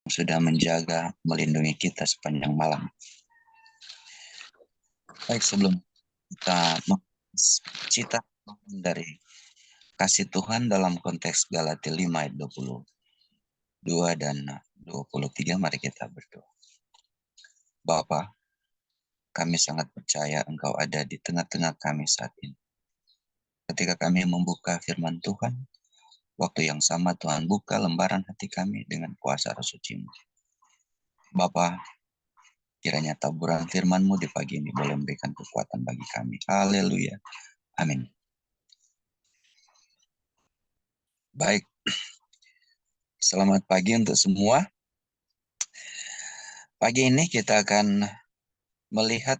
sudah menjaga, melindungi kita sepanjang malam. Baik, sebelum kita cita dari kasih Tuhan dalam konteks Galatia 5 ayat 22 dan 23, mari kita berdoa. Bapa, kami sangat percaya Engkau ada di tengah-tengah kami saat ini. Ketika kami membuka firman Tuhan, waktu yang sama Tuhan buka lembaran hati kami dengan kuasa Roh Suci-Mu. Bapa, kiranya taburan firman-Mu di pagi ini boleh memberikan kekuatan bagi kami. Haleluya. Amin. Baik. Selamat pagi untuk semua. Pagi ini kita akan melihat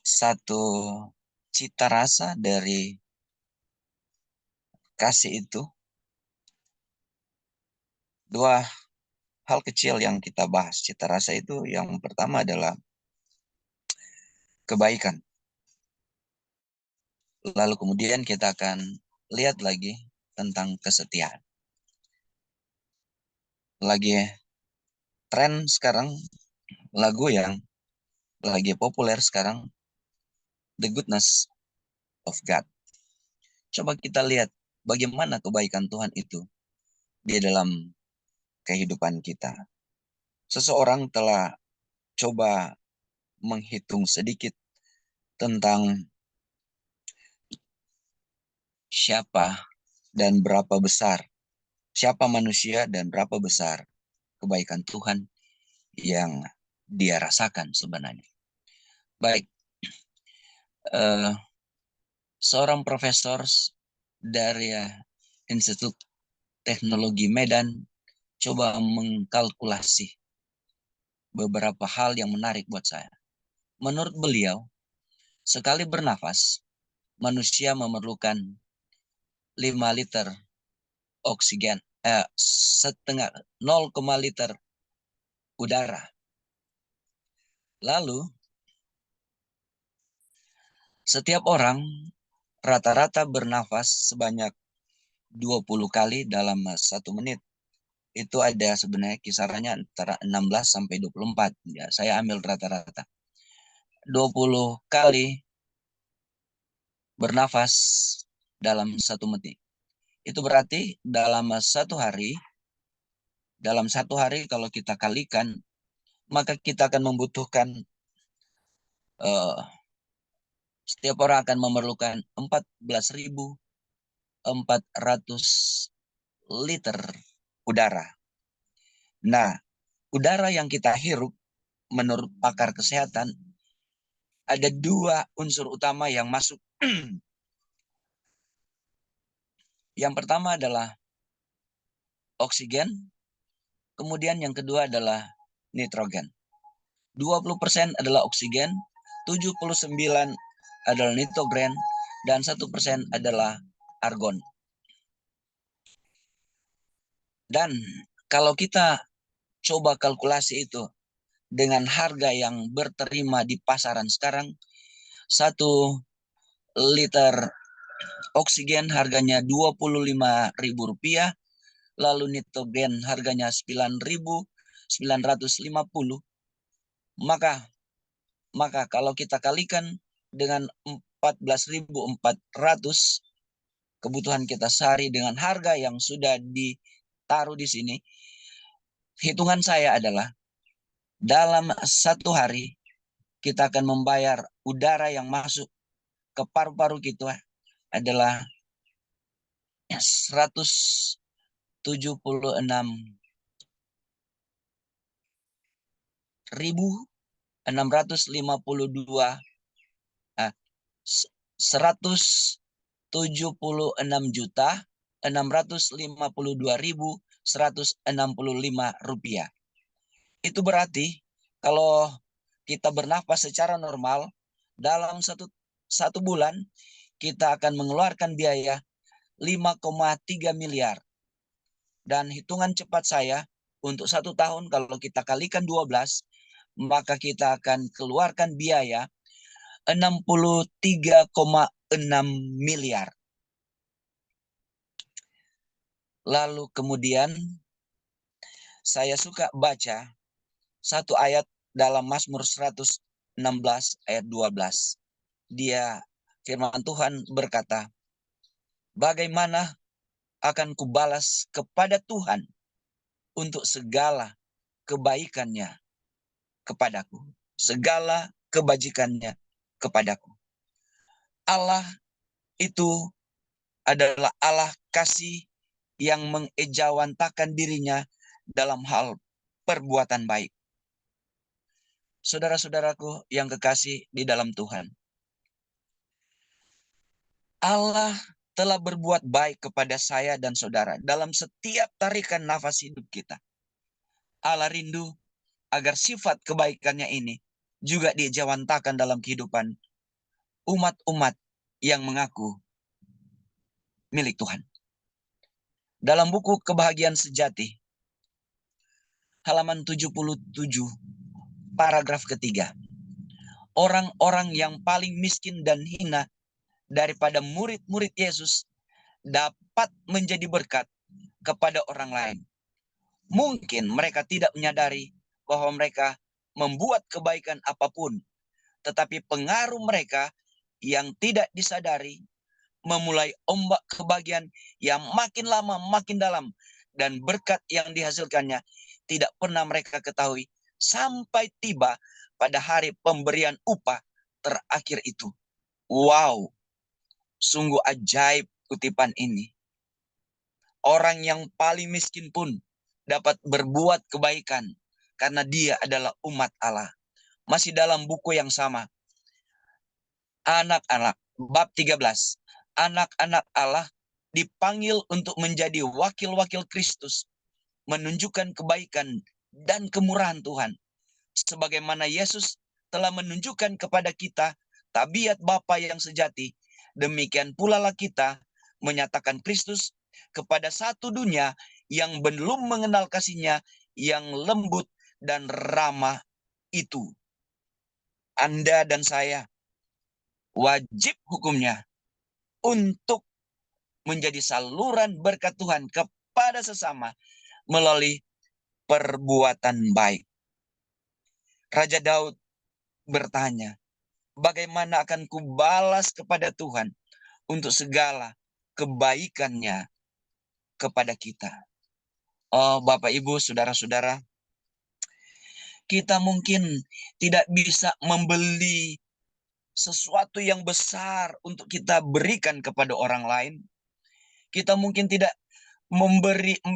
satu cita rasa dari kasih itu. Dua hal kecil yang kita bahas. Cita rasa itu yang pertama adalah kebaikan. Lalu kemudian kita akan lihat lagi tentang kesetiaan. Lagi tren sekarang, lagu yang lagi populer sekarang, The Goodness of God. Coba kita lihat bagaimana kebaikan Tuhan itu di dalam kehidupan kita. Seseorang telah coba menghitung sedikit tentang siapa dan berapa besar, siapa manusia dan berapa besar kebaikan Tuhan yang dia rasakan sebenarnya. Baik, seorang profesor dari Institut Teknologi Medan coba mengkalkulasi beberapa hal yang menarik buat saya. Menurut beliau, sekali bernafas, manusia memerlukan 5 liter oksigen, setengah 0, liter udara. Lalu, setiap orang rata-rata bernafas sebanyak 20 kali dalam 1 menit. Itu ada sebenarnya kisarannya antara 16 sampai 24. Ya, saya ambil rata-rata. 20 kali bernafas dalam 1 menit. Itu berarti dalam satu hari kalau kita kalikan, maka kita akan membutuhkan, setiap orang akan memerlukan 14.400 liter udara. Nah, udara yang kita hirup menurut pakar kesehatan ada 2 unsur utama yang masuk. Yang pertama adalah oksigen, kemudian yang kedua adalah nitrogen. 20% adalah oksigen, 79% adalah nitrogen, dan 1% adalah argon. Dan kalau kita coba kalkulasi itu dengan harga yang berterima di pasaran sekarang, 1 liter oksigen harganya Rp25.000, lalu nitrogen harganya 9.950. Maka kalau kita kalikan dengan 14.400 kebutuhan kita sehari dengan harga yang sudah ditaruh di sini, hitungan saya adalah dalam 1 hari kita akan membayar udara yang masuk ke paru-paru kita adalah 176.652 rupiah. Itu berarti kalau kita bernafas secara normal dalam satu bulan kita akan mengeluarkan biaya 5,3 miliar. Dan hitungan cepat saya untuk 1 tahun kalau kita kalikan 12, maka kita akan keluarkan biaya 63,6 miliar. Lalu kemudian Saya suka baca satu ayat dalam Mazmur 116 ayat 12. Dia firman Tuhan berkata, bagaimana akan kubalas kepada Tuhan untuk segala kebaikannya kepadaku. Segala kebajikannya kepadaku. Allah itu adalah Allah kasih yang mengejawantakan dirinya dalam hal perbuatan baik. Saudara-saudaraku yang kekasih di dalam Tuhan, Allah telah berbuat baik kepada saya dan saudara dalam setiap tarikan nafas hidup kita. Allah rindu agar sifat kebaikannya ini juga dijawantakan dalam kehidupan umat-umat yang mengaku milik Tuhan. Dalam buku Kebahagiaan Sejati, halaman 77, paragraf ketiga. Orang-orang yang paling miskin dan hina daripada murid-murid Yesus dapat menjadi berkat kepada orang lain. Mungkin mereka tidak menyadari bahwa mereka membuat kebaikan apapun, tetapi pengaruh mereka yang tidak disadari memulai ombak kebahagiaan yang makin lama makin dalam, dan berkat yang dihasilkannya tidak pernah mereka ketahui sampai tiba pada hari pemberian upah terakhir itu. Wow, sungguh ajaib kutipan ini. Orang yang paling miskin pun dapat berbuat kebaikan karena dia adalah umat Allah. Masih dalam buku yang sama, anak-anak, bab 13. Anak-anak Allah dipanggil untuk menjadi wakil-wakil Kristus, menunjukkan kebaikan dan kemurahan Tuhan. Sebagaimana Yesus telah menunjukkan kepada kita tabiat Bapa yang sejati, demikian pula lah kita menyatakan Kristus kepada satu dunia yang belum mengenal kasih-Nya yang lembut dan ramah itu. Anda dan saya wajib hukumnya untuk menjadi saluran berkat Tuhan kepada sesama melalui perbuatan baik. Raja Daud bertanya, bagaimana akan kubalas kepada Tuhan untuk segala kebaikannya kepada kita? Oh, Bapak, Ibu, saudara-saudara, kita mungkin tidak bisa membeli sesuatu yang besar untuk kita berikan kepada orang lain. Kita mungkin tidak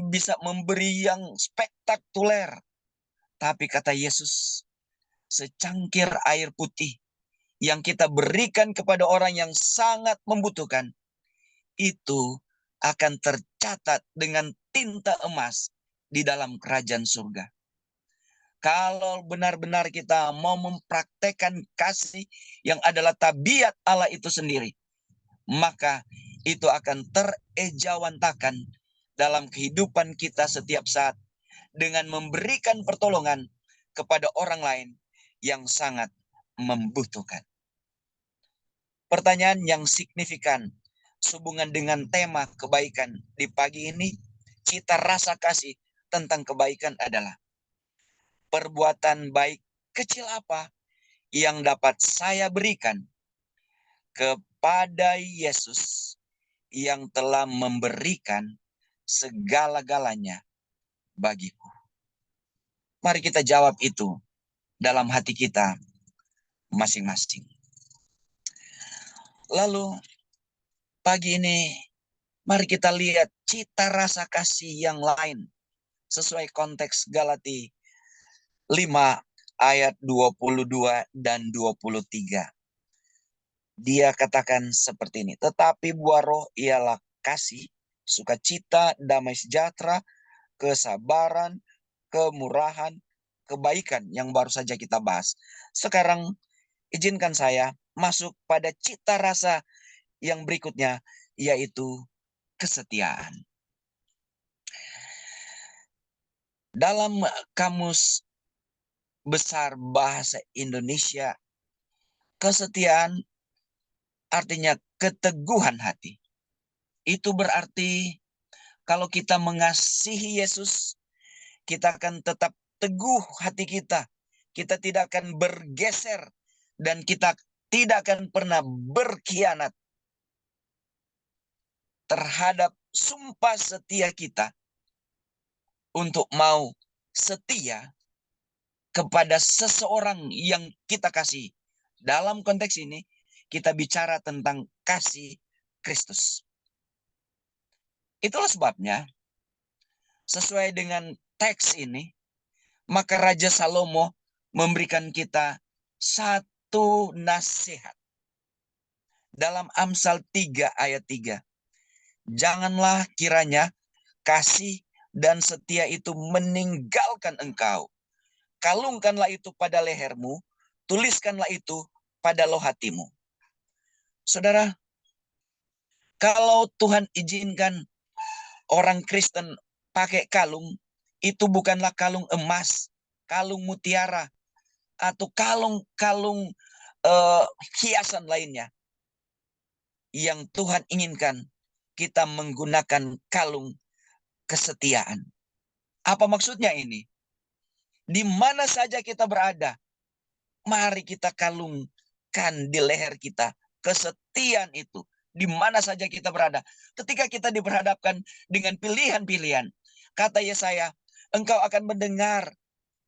bisa memberi yang spektakuler. Tapi kata Yesus, secangkir air putih yang kita berikan kepada orang yang sangat membutuhkan, itu akan tercatat dengan tinta emas di dalam kerajaan surga. Kalau benar-benar kita mau mempraktekkan kasih yang adalah tabiat Allah itu sendiri, maka itu akan terejawantakan dalam kehidupan kita setiap saat dengan memberikan pertolongan kepada orang lain yang sangat membutuhkan. Pertanyaan yang signifikan sehubungan dengan tema kebaikan di pagi ini, cita rasa kasih tentang kebaikan adalah, perbuatan baik kecil apa yang dapat saya berikan kepada Yesus yang telah memberikan segala-galanya bagiku? Mari kita jawab itu dalam hati kita masing-masing. Lalu pagi ini mari kita lihat cita rasa kasih yang lain sesuai konteks Galati 5 ayat 22 dan 23. Dia katakan seperti ini, tetapi buah roh ialah kasih, sukacita, damai sejahtera, kesabaran, kemurahan, kebaikan yang baru saja kita bahas. Sekarang izinkan saya masuk pada cita rasa yang berikutnya, yaitu kesetiaan. Dalam Kamus Besar Bahasa Indonesia, kesetiaan artinya keteguhan hati. Itu berarti kalau kita mengasihi Yesus, kita akan tetap teguh hati kita. Kita tidak akan bergeser dan kita tidak akan pernah berkhianat terhadap sumpah setia kita untuk mau setia kepada seseorang yang kita kasih. Dalam konteks ini, kita bicara tentang kasih Kristus. Itulah sebabnya, sesuai dengan teks ini, maka Raja Salomo memberikan kita satu nasihat. Dalam Amsal 3 ayat 3. Janganlah kiranya kasih dan setia itu meninggalkan engkau. Kalungkanlah itu pada lehermu, tuliskanlah itu pada loh hatimu. Saudara, kalau Tuhan izinkan orang Kristen pakai kalung, itu bukanlah kalung emas, kalung mutiara, atau kalung-kalung hiasan lainnya. Yang Tuhan inginkan kita menggunakan kalung kesetiaan. Apa maksudnya ini? Di mana saja kita berada, mari kita kalungkan di leher kita kesetiaan itu. Di mana saja kita berada. Ketika kita diperhadapkan dengan pilihan-pilihan, kata Yesaya, engkau akan mendengar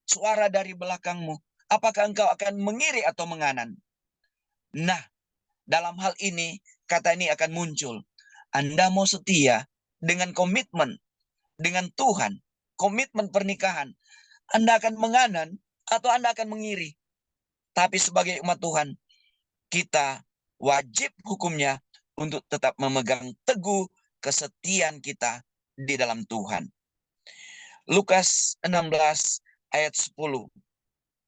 suara dari belakangmu. Apakah engkau akan mengiri atau menganan? Nah, dalam hal ini, kata ini akan muncul. Anda mau setia dengan komitmen dengan Tuhan, komitmen pernikahan, Anda akan menganan atau Anda akan mengiri. Tapi sebagai umat Tuhan, kita wajib hukumnya untuk tetap memegang teguh kesetiaan kita di dalam Tuhan. Lukas 16 ayat 10.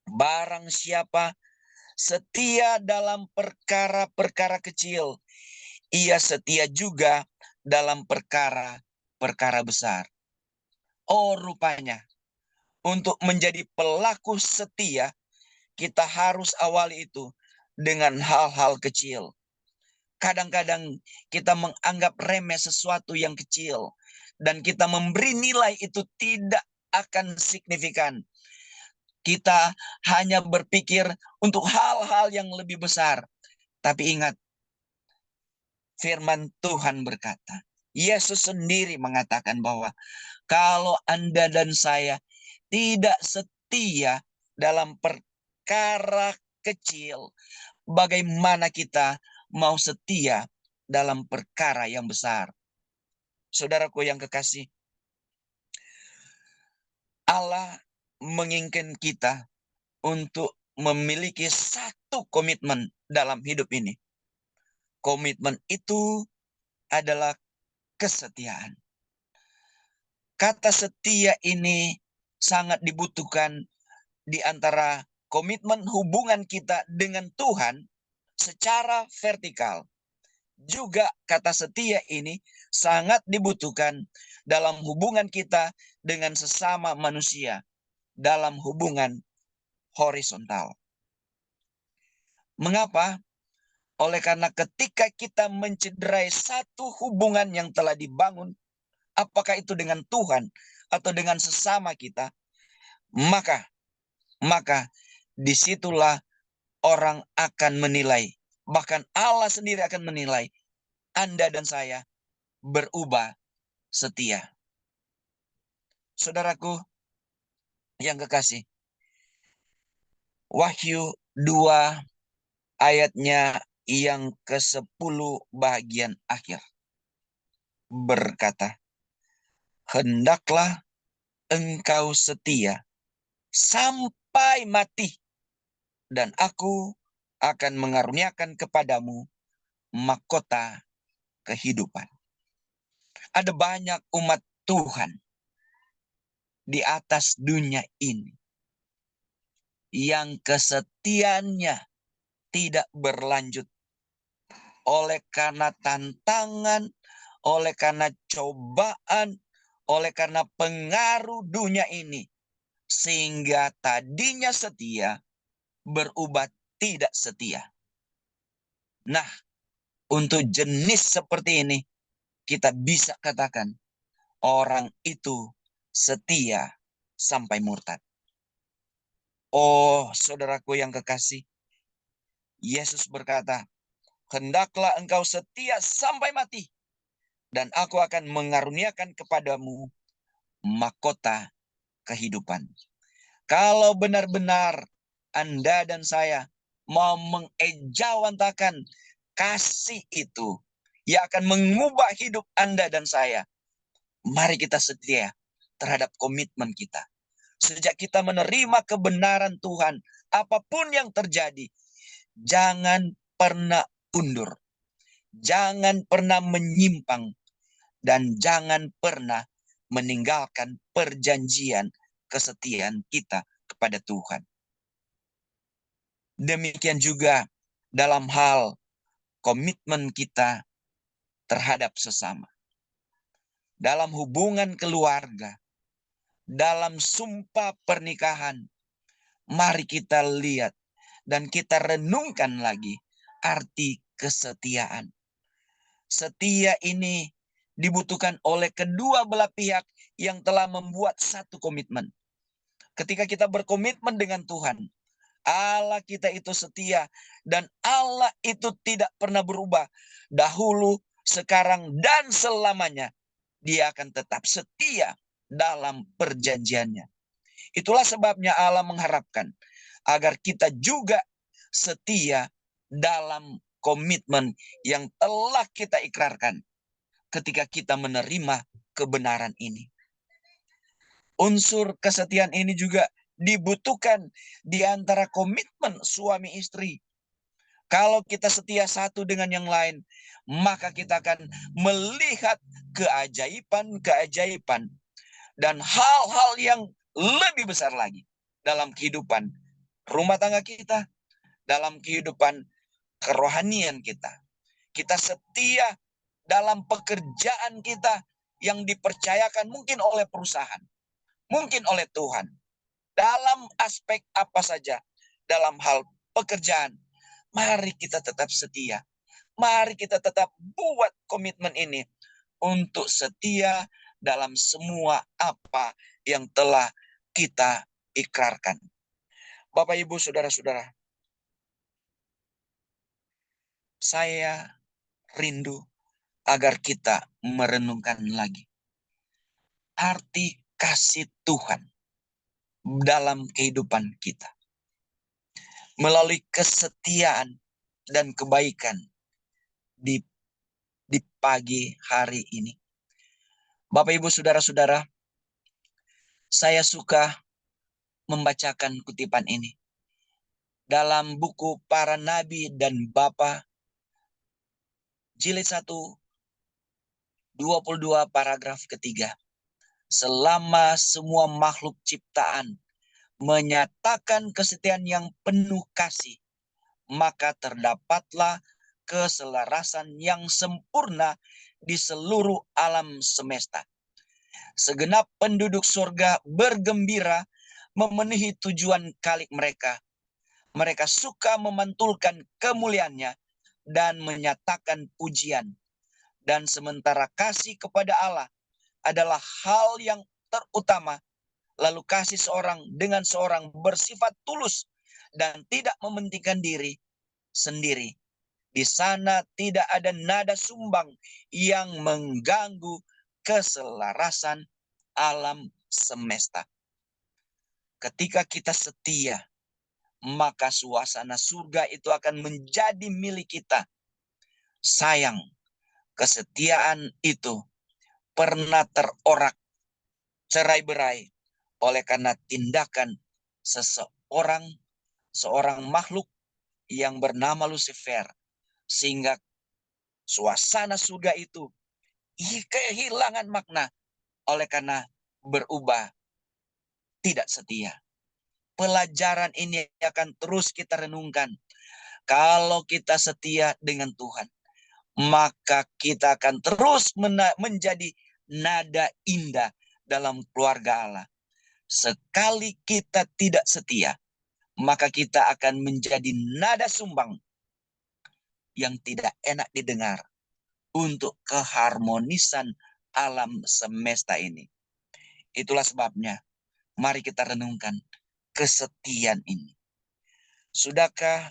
Barang siapa setia dalam perkara-perkara kecil, ia setia juga dalam perkara-perkara besar. Oh, rupanya untuk menjadi pelaku setia, kita harus awali itu dengan hal-hal kecil. Kadang-kadang kita menganggap remeh sesuatu yang kecil, dan kita memberi nilai itu tidak akan signifikan. Kita hanya berpikir untuk hal-hal yang lebih besar. Tapi ingat, firman Tuhan berkata, Yesus sendiri mengatakan bahwa kalau Anda dan saya tidak setia dalam perkara kecil, bagaimana kita mau setia dalam perkara yang besar? Saudaraku yang kekasih, Allah menginginkan kita untuk memiliki satu komitmen dalam hidup ini. Komitmen itu adalah kesetiaan. Kata setia ini sangat dibutuhkan di antara komitmen hubungan kita dengan Tuhan secara vertikal. Juga kata setia ini sangat dibutuhkan dalam hubungan kita dengan sesama manusia, dalam hubungan horizontal. Mengapa? Oleh karena ketika kita mencederai satu hubungan yang telah dibangun, apakah itu dengan Tuhan atau dengan sesama kita, maka disitulah orang akan menilai, bahkan Allah sendiri akan menilai, Anda dan saya berubah setia. Saudaraku yang kekasih, Wahyu 2 ayatnya yang ke-10 bagian akhir berkata, hendaklah engkau setia sampai mati, dan aku akan mengaruniakan kepadamu mahkota kehidupan. Ada banyak umat Tuhan di atas dunia ini yang kesetiaannya tidak berlanjut oleh karena tantangan, oleh karena cobaan, oleh karena pengaruh dunia ini, sehingga tadinya setia berubah tidak setia. Nah, untuk jenis seperti ini, kita bisa katakan orang itu setia sampai murtad. Oh, saudaraku yang kekasih, Yesus berkata, hendaklah engkau setia sampai mati, dan aku akan mengaruniakan kepadamu mahkota kehidupan. Kalau benar-benar Anda dan saya mau mengejawantakan kasih itu yang akan mengubah hidup Anda dan saya, mari kita setia terhadap komitmen kita. Sejak kita menerima kebenaran Tuhan, apapun yang terjadi, jangan pernah undur. Jangan pernah menyimpang. Dan jangan pernah meninggalkan perjanjian kesetiaan kita kepada Tuhan. Demikian juga dalam hal komitmen kita terhadap sesama. Dalam hubungan keluarga, dalam sumpah pernikahan, mari kita lihat dan kita renungkan lagi arti kesetiaan. Setia ini dibutuhkan oleh kedua belah pihak yang telah membuat satu komitmen. Ketika kita berkomitmen dengan Tuhan, Allah kita itu setia dan Allah itu tidak pernah berubah. Dahulu, sekarang, dan selamanya. Dia akan tetap setia dalam perjanjiannya. Itulah sebabnya Allah mengharapkan agar kita juga setia dalam komitmen yang telah kita ikrarkan ketika kita menerima kebenaran ini. Unsur kesetiaan ini juga dibutuhkan di antara komitmen suami istri. Kalau kita setia satu dengan yang lain, maka kita akan melihat keajaiban-keajaiban dan hal-hal yang lebih besar lagi dalam kehidupan rumah tangga kita, dalam kehidupan kerohanian kita. Kita setia dalam pekerjaan kita yang dipercayakan mungkin oleh perusahaan, mungkin oleh Tuhan. Dalam aspek apa saja, dalam hal pekerjaan, mari kita tetap setia. Mari kita tetap buat komitmen ini untuk setia dalam semua apa yang telah kita ikrarkan. Bapak, Ibu, saudara-saudara, saya rindu agar kita merenungkan lagi arti kasih Tuhan dalam kehidupan kita. Melalui kesetiaan dan kebaikan di pagi hari ini. Bapak, Ibu, saudara-saudara, saya suka membacakan kutipan ini dalam buku Para Nabi dan Bapa, jilid 1, 22 paragraf ketiga. Selama semua makhluk ciptaan menyatakan kesetiaan yang penuh kasih, maka terdapatlah keselarasan yang sempurna di seluruh alam semesta. Segenap penduduk surga bergembira memenuhi tujuan kalik mereka. Mereka suka memantulkan kemuliaannya dan menyatakan pujian. Dan sementara kasih kepada Allah adalah hal yang terutama, lalu kasih seorang dengan seorang bersifat tulus dan tidak mementingkan diri sendiri. Di sana tidak ada nada sumbang yang mengganggu keselarasan alam semesta. Ketika kita setia, maka suasana surga itu akan menjadi milik kita. Sayang, kesetiaan itu pernah terorak cerai-berai oleh karena tindakan seorang makhluk yang bernama Lucifer, sehingga suasana surga itu kehilangan makna oleh karena berubah tidak setia. Pelajaran ini akan terus kita renungkan. Kalau kita setia dengan Tuhan, maka kita akan terus menjadi nada indah dalam keluarga Allah. Sekali kita tidak setia, maka kita akan menjadi nada sumbang yang tidak enak didengar untuk keharmonisan alam semesta ini. Itulah sebabnya, Mari kita renungkan kesetiaan ini. Sudahkah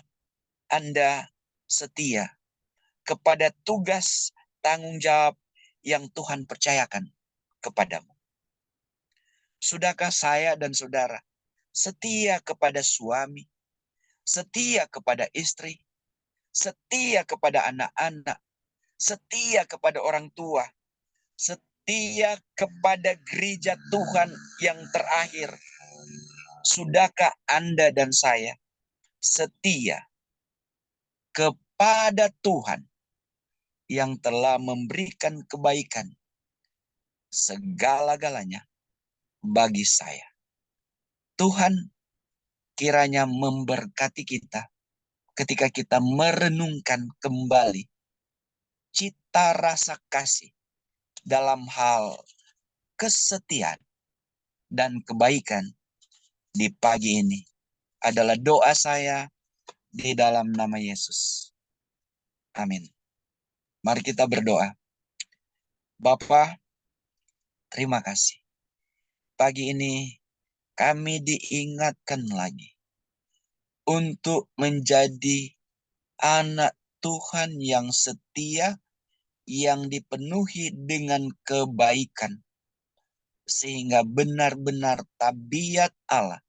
Anda setia kepada tugas tanggung jawab yang Tuhan percayakan kepadamu? Sudahkah saya dan saudara setia kepada suami, setia kepada istri, setia kepada anak-anak, setia kepada orang tua, setia kepada gereja Tuhan yang terakhir? Sudahkah Anda dan saya setia kepada Tuhan yang telah memberikan kebaikan segala-galanya bagi saya? Tuhan kiranya memberkati kita ketika kita merenungkan kembali cita rasa kasih dalam hal kesetiaan dan kebaikan di pagi ini. Adalah doa saya di dalam nama Yesus. Amin. Mari kita berdoa. Bapa, terima kasih. Pagi ini kami diingatkan lagi untuk menjadi anak Tuhan yang setia, yang dipenuhi dengan kebaikan, sehingga benar-benar tabiat Allah,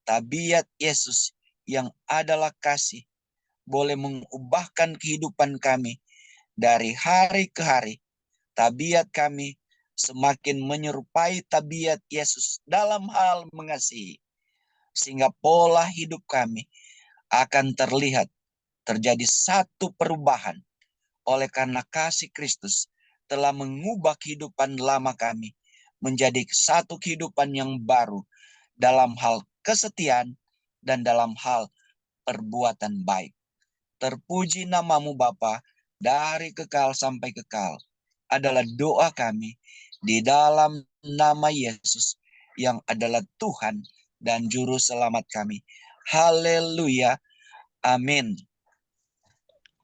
tabiat Yesus yang adalah kasih, boleh mengubahkan kehidupan kami dari hari ke hari. Tabiat kami semakin menyerupai tabiat Yesus dalam hal mengasihi, sehingga pola hidup kami akan terlihat terjadi satu perubahan oleh karena kasih Kristus telah mengubah kehidupan lama kami menjadi satu kehidupan yang baru dalam hal kesetiaan dan dalam hal perbuatan baik. Terpuji namamu Bapa, dari kekal sampai kekal adalah doa kami di dalam nama Yesus yang adalah Tuhan dan Juru Selamat kami. Haleluya. Amin.